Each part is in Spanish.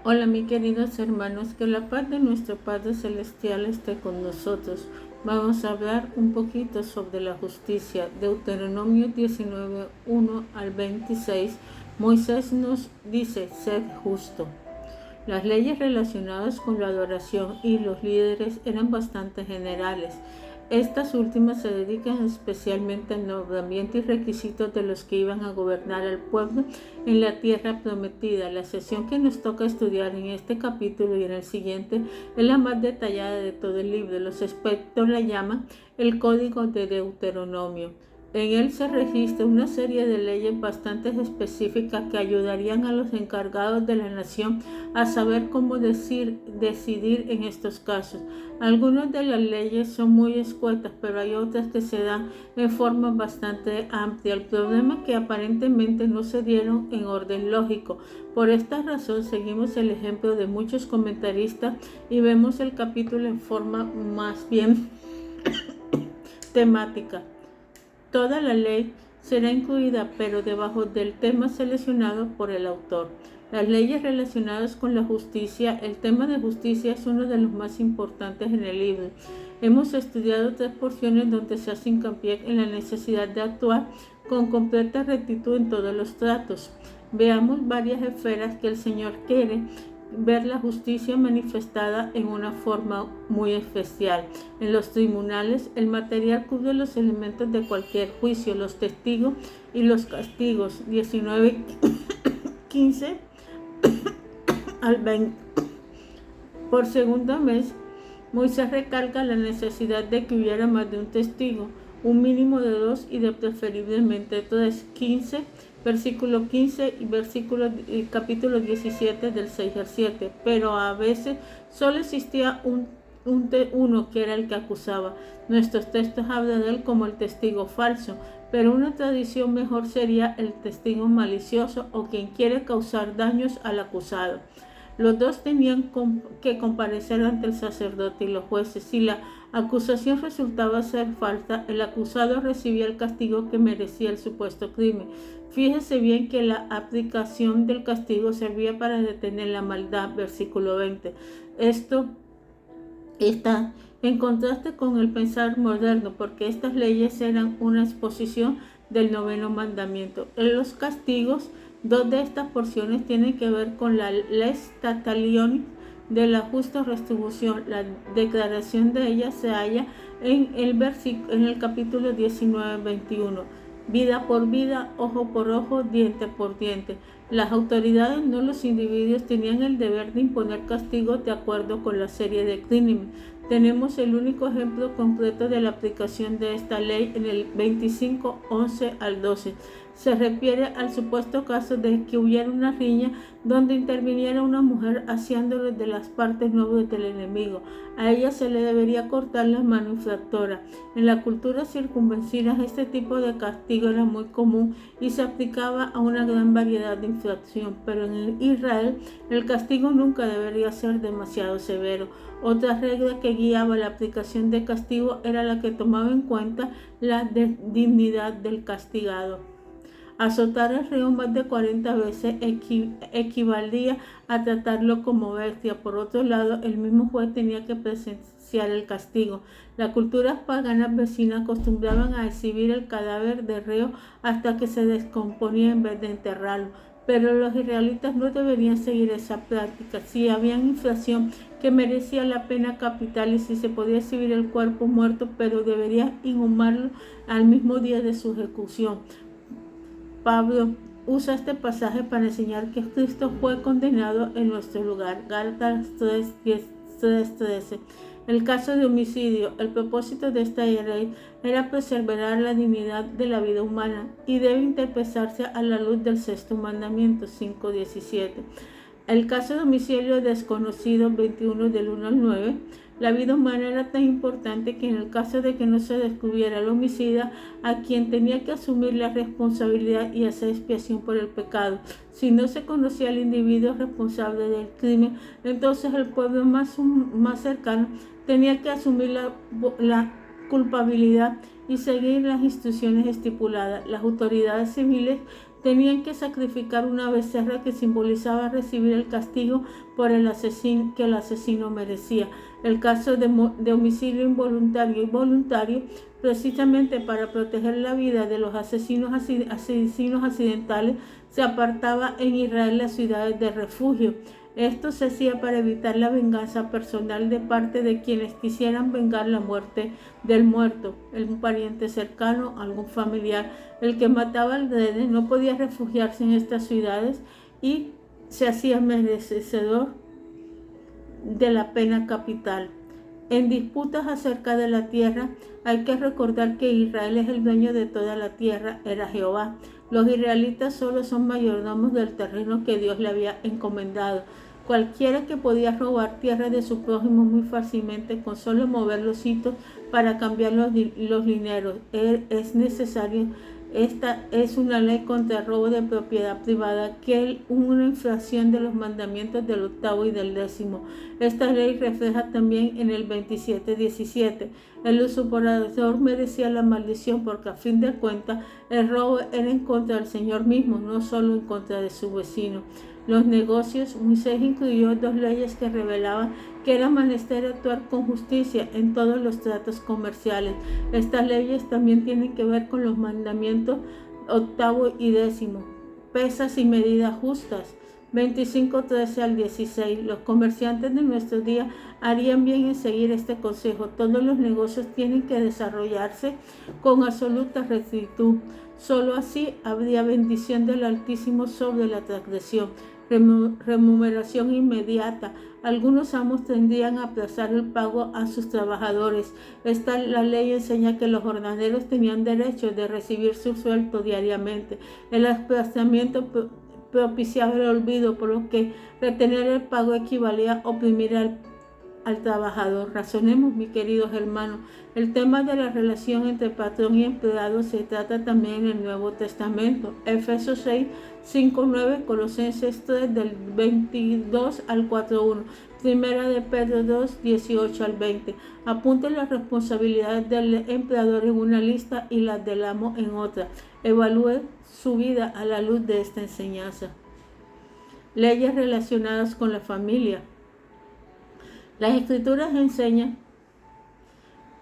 Hola, mis queridos hermanos, que la paz de nuestro Padre Celestial esté con nosotros. Vamos a hablar un poquito sobre la justicia. Deuteronomio 19, 1 al 26. Moisés nos dice: sed justo. Las leyes relacionadas con la adoración y los líderes eran bastante generales. Estas últimas se dedican especialmente al nombramiento y requisitos de los que iban a gobernar al pueblo en la tierra prometida. La sección que nos toca estudiar en este capítulo y en el siguiente es la más detallada de todo el libro. Los expertos la llaman el Código de Deuteronomio. En él se registra una serie de leyes bastante específicas que ayudarían a los encargados de la nación a saber cómo decidir en estos casos. Algunas de las leyes son muy escuetas, pero hay otras que se dan en forma bastante amplia. El problema es que aparentemente no se dieron en orden lógico. Por esta razón seguimos el ejemplo de muchos comentaristas y vemos el capítulo en forma más bien temática. Toda la ley será incluida, pero debajo del tema seleccionado por el autor. Las leyes relacionadas con la justicia. El tema de justicia es uno de los más importantes en el libro. Hemos estudiado 3 porciones donde se hace hincapié en la necesidad de actuar con completa rectitud en todos los tratos. Veamos varias esferas que el Señor quiere ver la justicia manifestada en una forma muy especial. En los tribunales, el material cubre los elementos de cualquier juicio, los testigos y los castigos. 19:15 al 20. Por segunda vez, Moisés recalca la necesidad de que hubiera más de un testigo, un mínimo de 2 y de preferiblemente 3. 15, versículo 15 y capítulo 17 del 6 al 7. Pero a veces solo existía uno que era el que acusaba. Nuestros textos hablan de él como el testigo falso, pero una tradición mejor sería el testigo malicioso o quien quiere causar daños al acusado. Los dos tenían que comparecer ante el sacerdote y los jueces. Si la acusación resultaba ser falsa, el acusado recibía el castigo que merecía el supuesto crimen. Fíjese bien que la aplicación del castigo servía para detener la maldad, versículo 20. Esto está en contraste con el pensar moderno, porque estas leyes eran una exposición del noveno mandamiento. En los castigos, 2 de estas porciones tienen que ver con la les talionis de la justa retribución. La declaración de ella se halla en el capítulo 19:21. Vida por vida, ojo por ojo, diente por diente. Las autoridades, no los individuos, tenían el deber de imponer castigos de acuerdo con la serie de crímenes. Tenemos el único ejemplo concreto de la aplicación de esta ley en el 25:11 al 12. Se refiere al supuesto caso de que hubiera una riña donde interviniera una mujer aseándole de las partes nobles del enemigo. A ella se le debería cortar la mano infractora. En la cultura circunvencina este tipo de castigo era muy común y se aplicaba a una gran variedad de infracción, pero en Israel el castigo nunca debería ser demasiado severo. Otra regla que guiaba la aplicación de castigo era la que tomaba en cuenta la dignidad del castigado. Azotar al reo más de 40 veces equivalía a tratarlo como bestia. Por otro lado, el mismo juez tenía que presenciar el castigo. Las culturas paganas vecinas acostumbraban a exhibir el cadáver del reo hasta que se descomponía en vez de enterrarlo. Pero los israelitas no deberían seguir esa práctica. Si había infracción que merecía la pena capital y si se podía exhibir el cuerpo muerto, pero debería inhumarlo al mismo día de su ejecución. Pablo usa este pasaje para enseñar que Cristo fue condenado en nuestro lugar. Gálatas 3:13. El caso de homicidio. El propósito de esta ley era preservar la dignidad de la vida humana y debe interpretarse a la luz del sexto mandamiento 5:17. El caso de homicidio desconocido 21 del 1 al 9. La vida humana era tan importante que en el caso de que no se descubriera el homicida, a quien tenía que asumir la responsabilidad y hacer expiación por el pecado. Si no se conocía al individuo responsable del crimen, entonces el pueblo más cercano tenía que asumir la culpabilidad y seguir las instrucciones estipuladas. Las autoridades civiles Tenían que sacrificar una becerra que simbolizaba recibir el castigo por el asesino que el asesino merecía. El caso de homicidio involuntario y voluntario, precisamente para proteger la vida de los asesinos accidentales, se apartaba en Israel las ciudades de refugio. Esto se hacía para evitar la venganza personal de parte de quienes quisieran vengar la muerte del muerto, un pariente cercano, algún familiar. El que mataba al rey no podía refugiarse en estas ciudades y se hacía merecedor de la pena capital. En disputas acerca de la tierra, hay que recordar que Israel es el dueño de toda la tierra, era Jehová. Los israelitas solo son mayordomos del terreno que Dios le había encomendado. Cualquiera que podía robar tierra de su prójimo muy fácilmente con solo mover los hitos para cambiar los dineros. Es necesario. Esta es una ley contra el robo de propiedad privada, que es una infracción de los mandamientos del 8º y del 10º. Esta ley refleja también en el 27:17. El usurpador merecía la maldición porque a fin de cuentas el robo era en contra del Señor mismo, no solo en contra de su vecino. Los negocios. Moisés incluyó 2 leyes que revelaban que era menester actuar con justicia en todos los tratos comerciales. Estas leyes también tienen que ver con los mandamientos 8º y 10º. Pesas y medidas justas. 25:13 al 16. Los comerciantes de nuestros días harían bien en seguir este consejo. Todos los negocios tienen que desarrollarse con absoluta rectitud. Solo así habría bendición del Altísimo sobre la transgresión. Remuneración inmediata. Algunos amos tendrían a aplazar el pago a sus trabajadores. La ley enseña que los jornaleros tenían derecho de recibir su sueldo diariamente. El aplazamiento propiciaba el olvido, por lo que retener el pago equivalía a oprimir al trabajador. Razonemos, mis queridos hermanos. El tema de la relación entre patrón y empleado se trata también en el Nuevo Testamento. Efesios 6, 5, 9, Colosenses 3, del 22 al 4:1, Primera de Pedro 2, 18 al 20. Apunte las responsabilidades del empleador en una lista y las del amo en otra. Evalúe su vida a la luz de esta enseñanza. Leyes relacionadas con la familia. Las Escrituras enseñan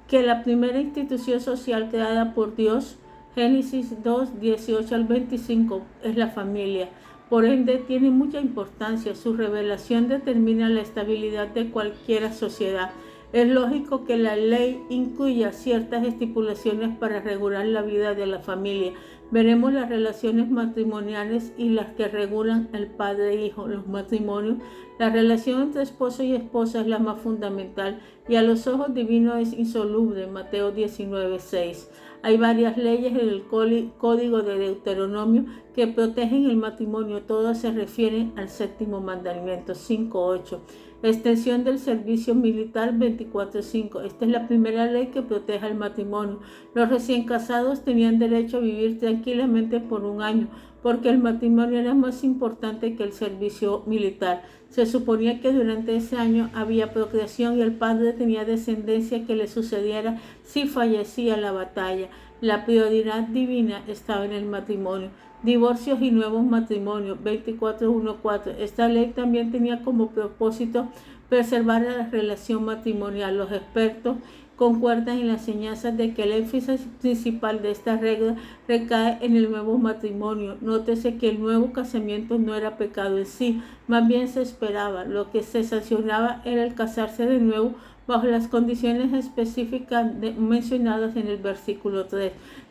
que la primera institución social creada por Dios, Génesis 2, 18 al 25, es la familia. Por ende, tiene mucha importancia. Su revelación determina la estabilidad de cualquier sociedad. Es lógico que la ley incluya ciertas estipulaciones para regular la vida de la familia. Veremos las relaciones matrimoniales y las que regulan el padre e hijo. Los matrimonios, la relación entre esposo y esposa es la más fundamental y a los ojos divinos es insoluble. Mateo 19, 6. Hay varias leyes en el Código de Deuteronomio que protegen el matrimonio. Todas se refieren al 7º mandamiento, 5:8. Extensión del servicio militar, 24:5. Esta es la primera ley que protege al matrimonio. Los recién casados tenían derecho a vivir tranquilamente por 1 año, porque el matrimonio era más importante que el servicio militar. Se suponía que durante ese año había procreación y el padre tenía descendencia que le sucediera si fallecía en la batalla. La prioridad divina estaba en el matrimonio. Divorcios y nuevos matrimonios, 24:1-4. Esta ley también tenía como propósito preservar la relación matrimonial. Los expertos concuerdan en las enseñanzas de que el énfasis principal de esta regla recae en el nuevo matrimonio. Nótese que el nuevo casamiento no era pecado en sí, más bien se esperaba. Lo que se sancionaba era el casarse de nuevo bajo las condiciones específicas mencionadas en el versículo 3.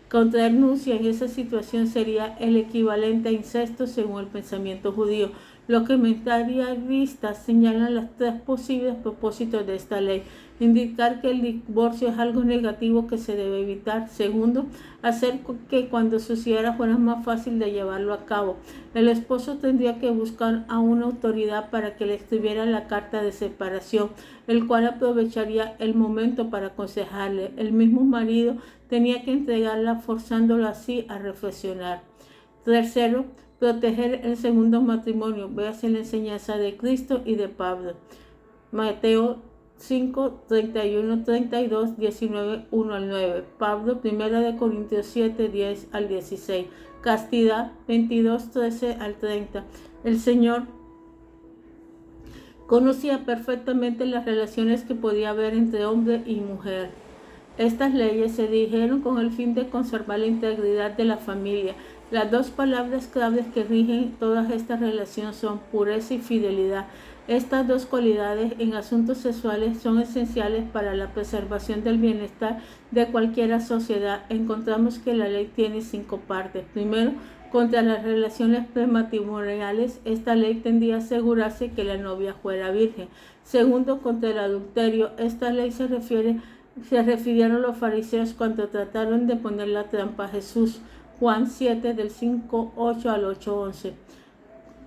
Contraer nupcia en esa situación sería el equivalente a incesto según el pensamiento judío. Los comentaristas señalan los 3 posibles propósitos de esta ley. Indicar que el divorcio es algo negativo que se debe evitar. Segundo, hacer que cuando sucediera fuera más fácil de llevarlo a cabo. El esposo tendría que buscar a una autoridad para que le escribiera la carta de separación, el cual aprovecharía el momento para aconsejarle. El mismo marido tenía que entregarla, forzándolo así a reflexionar. Tercero, proteger el segundo matrimonio. Véase la enseñanza de Cristo y de Pablo. Mateo 5, 31, 32, 19, 1 al 9. Pablo, 1 Corintios 7, 10 al 16. Castidad 22:13 al 30. El Señor conocía perfectamente las relaciones que podía haber entre hombre y mujer. Estas leyes se dijeron con el fin de conservar la integridad de la familia. Las dos palabras claves que rigen todas estas relaciones son pureza y fidelidad. Estas dos cualidades en asuntos sexuales son esenciales para la preservación del bienestar de cualquier sociedad. Encontramos que la ley tiene 5 partes. Primero, contra las relaciones prematrimoniales, esta ley tendía a asegurarse que la novia fuera virgen. Segundo, contra el adulterio, esta ley se refirieron los fariseos cuando trataron de poner la trampa a Jesús. Juan 7, del 5:8 al 8:11.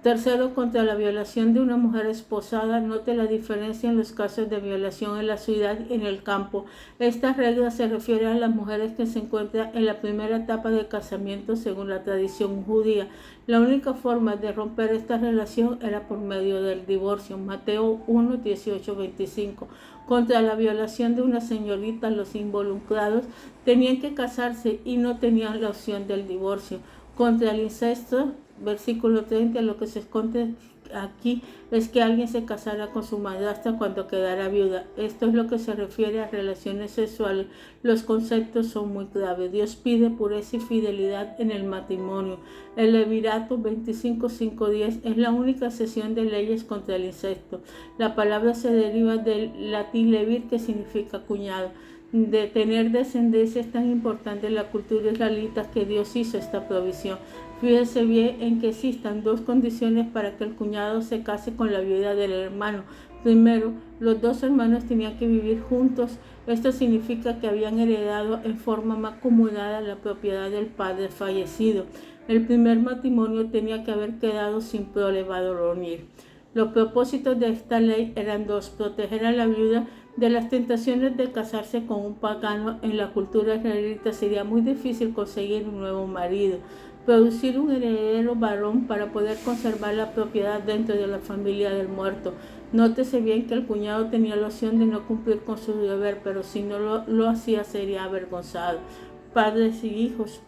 Tercero, contra la violación de una mujer esposada. Note la diferencia en los casos de violación en la ciudad y en el campo. Esta regla se refiere a las mujeres que se encuentran en la primera etapa de casamiento según la tradición judía. La única forma de romper esta relación era por medio del divorcio. Mateo 1, 18, 25. Contra la violación de una señorita, los involucrados tenían que casarse y no tenían la opción del divorcio. Contra el incesto, versículo 30, lo que se esconde aquí es que alguien se casara con su madrastra cuando quedara viuda. Esto es lo que se refiere a relaciones sexuales. Los conceptos son muy graves. Dios pide pureza y fidelidad en el matrimonio. El Levirato 25:5-10 es la única sección de leyes contra el incesto. La palabra se deriva del latín levir, que significa cuñado. De tener descendencia es tan importante en la cultura israelita que Dios hizo esta provisión. Fíjese bien en que existan 2 condiciones para que el cuñado se case con la viuda del hermano. Primero, los 2 hermanos tenían que vivir juntos. Esto significa que habían heredado en forma mancomunada la propiedad del padre fallecido. El primer matrimonio tenía que haber quedado sin prole varonil. Los propósitos de esta ley eran 2: proteger a la viuda de las tentaciones de casarse con un pagano. En la cultura israelita sería muy difícil conseguir un nuevo marido. Producir un heredero varón para poder conservar la propiedad dentro de la familia del muerto. Nótese bien que el cuñado tenía la opción de no cumplir con su deber, pero si no lo hacía sería avergonzado. Padres y hijos.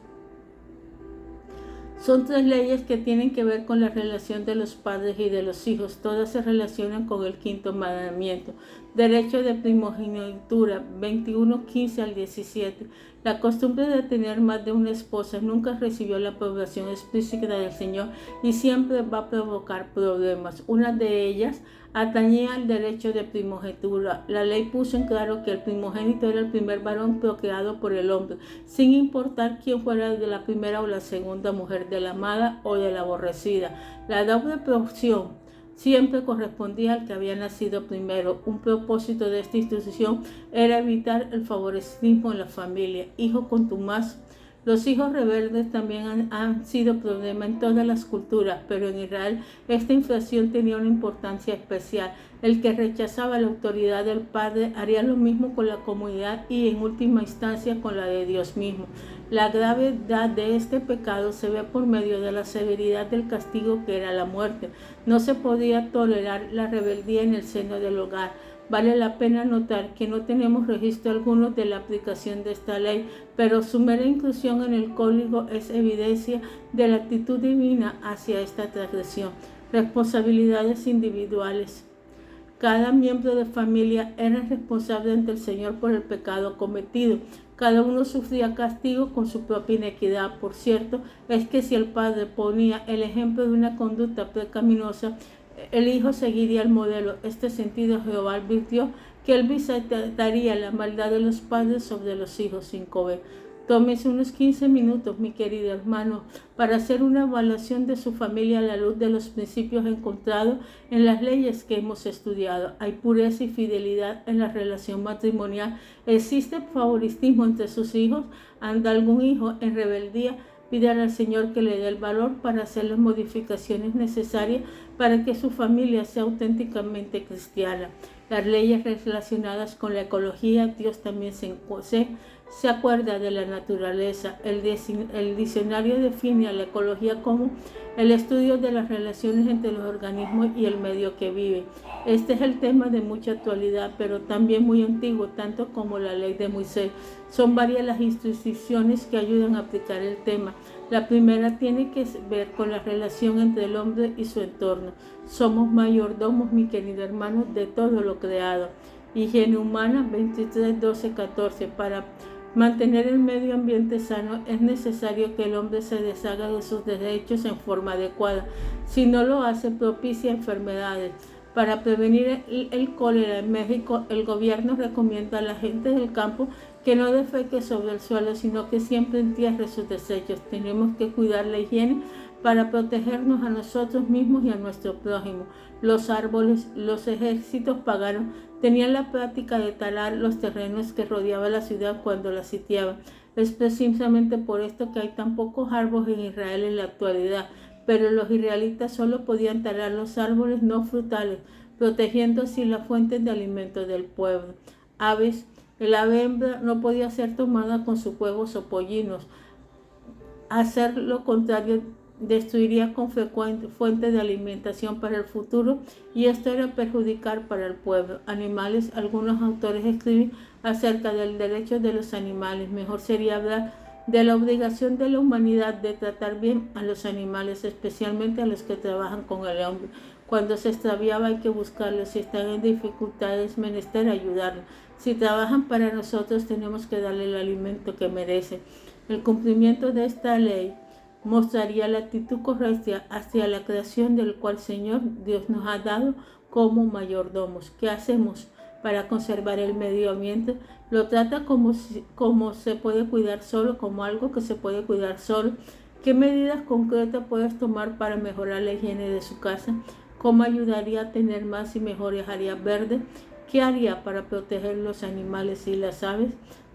Son 3 leyes que tienen que ver con la relación de los padres y de los hijos. Todas se relacionan con el 5.º mandamiento. Derecho de primogenitura 21:15 al 17. La costumbre de tener más de una esposa nunca recibió la aprobación explícita del Señor y siempre va a provocar problemas. Una de ellas atañía al derecho de primogenitura. La ley puso en claro que el primogénito era el primer varón procreado por el hombre, sin importar quién fuera de la primera o la segunda mujer, de la amada o de la aborrecida. La doble porción siempre correspondía al que había nacido primero. Un propósito de esta institución era evitar el favoritismo en la familia. Hijo contumaz. Los hijos rebeldes también han sido problema en todas las culturas, pero en Israel esta infracción tenía una importancia especial. El que rechazaba la autoridad del padre haría lo mismo con la comunidad y en última instancia con la de Dios mismo. La gravedad de este pecado se ve por medio de la severidad del castigo, que era la muerte. No se podía tolerar la rebeldía en el seno del hogar. Vale la pena notar que no tenemos registro alguno de la aplicación de esta ley, pero su mera inclusión en el código es evidencia de la actitud divina hacia esta transgresión. Responsabilidades individuales. Cada miembro de familia era responsable ante el Señor por el pecado cometido. Cada uno sufría castigo con su propia inequidad. Por cierto, es que si el padre ponía el ejemplo de una conducta pecaminosa, el hijo seguiría el modelo. Este sentido Jehová advirtió que él visitaría la maldad de los padres sobre los hijos 5b. Tómese unos 15 minutos, mi querido hermano, para hacer una evaluación de su familia a la luz de los principios encontrados en las leyes que hemos estudiado. Hay pureza y fidelidad en la relación matrimonial. ¿Existe favoritismo entre sus hijos? ¿Anda algún hijo en rebeldía? Pídale al Señor que le dé el valor para hacer las modificaciones necesarias para que su familia sea auténticamente cristiana. Las leyes relacionadas con la ecología, Dios también se se acuerda de la naturaleza. El diccionario define a la ecología como el estudio de las relaciones entre los organismos y el medio que vive. Este es el tema de mucha actualidad, pero también muy antiguo, tanto como la ley de Moisés. Son varias las instituciones que ayudan a aplicar el tema. La primera tiene que ver con la relación entre el hombre y su entorno. Somos mayordomos, mi querido hermano, de todo lo creado. Higiene humana 23, 12, 14. Para mantener el medio ambiente sano es necesario que el hombre se deshaga de sus desechos en forma adecuada. Si no lo hace, propicia enfermedades. Para prevenir el cólera en México, el gobierno recomienda a la gente del campo que no defeque sobre el suelo, sino que siempre entierre sus desechos. Tenemos que cuidar la higiene para protegernos a nosotros mismos y a nuestro prójimo. Los árboles, los ejércitos paganos tenían la práctica de talar los terrenos que rodeaban la ciudad cuando la sitiaban. Es precisamente por esto que hay tan pocos árboles en Israel en la actualidad, pero los israelitas solo podían talar los árboles no frutales, protegiendo así las fuentes de alimento del pueblo. Aves. El ave hembra no podía ser tomada con sus huevos o pollinos. Hacer lo contrario destruiría con frecuencia fuentes de alimentación para el futuro, y esto era perjudicar para el pueblo. Animales. Algunos autores escriben acerca del derecho de los animales. Mejor sería hablar de la obligación de la humanidad de tratar bien a los animales, especialmente a los que trabajan con el hombre. Cuando se extraviaba hay que buscarlos. Si están en dificultades, menester ayudarlos. Si trabajan para nosotros, tenemos que darle el alimento que merecen. El cumplimiento de esta ley mostraría la actitud correcta hacia la creación del cual Señor Dios nos ha dado como mayordomos. ¿Qué hacemos para conservar el medio ambiente? Lo trata como se puede cuidar solo, como algo que se puede cuidar solo. ¿Qué medidas concretas puedes tomar para mejorar la higiene de su casa? ¿Cómo ayudaría a tener más y mejores áreas verdes? ¿Qué haría para proteger los animales y las aves?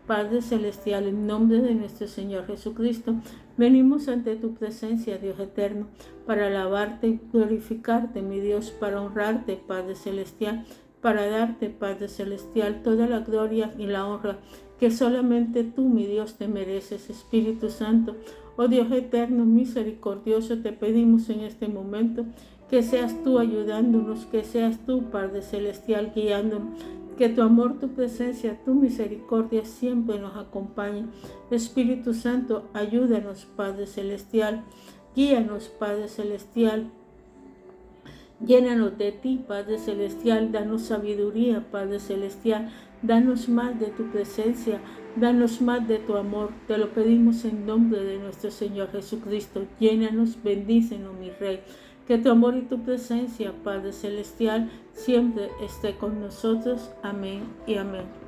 Padre Celestial, en nombre de nuestro Señor Jesucristo, venimos ante tu presencia, Dios eterno, para alabarte y glorificarte, mi Dios, para honrarte, Padre Celestial, para darte, Padre Celestial, toda la gloria y la honra que solamente tú, mi Dios, te mereces. Espíritu Santo, oh Dios eterno, misericordioso, te pedimos en este momento que seas tú ayudándonos, que seas tú, Padre Celestial, guiándonos, que tu amor, tu presencia, tu misericordia siempre nos acompañe. Espíritu Santo, ayúdanos, Padre Celestial, guíanos, Padre Celestial, llénanos de ti, Padre Celestial, danos sabiduría, Padre Celestial, danos más de tu presencia, danos más de tu amor. Te lo pedimos en nombre de nuestro Señor Jesucristo. Llénanos, bendícenos, mi Rey. Que tu amor y tu presencia, Padre Celestial, siempre esté con nosotros. Amén y amén.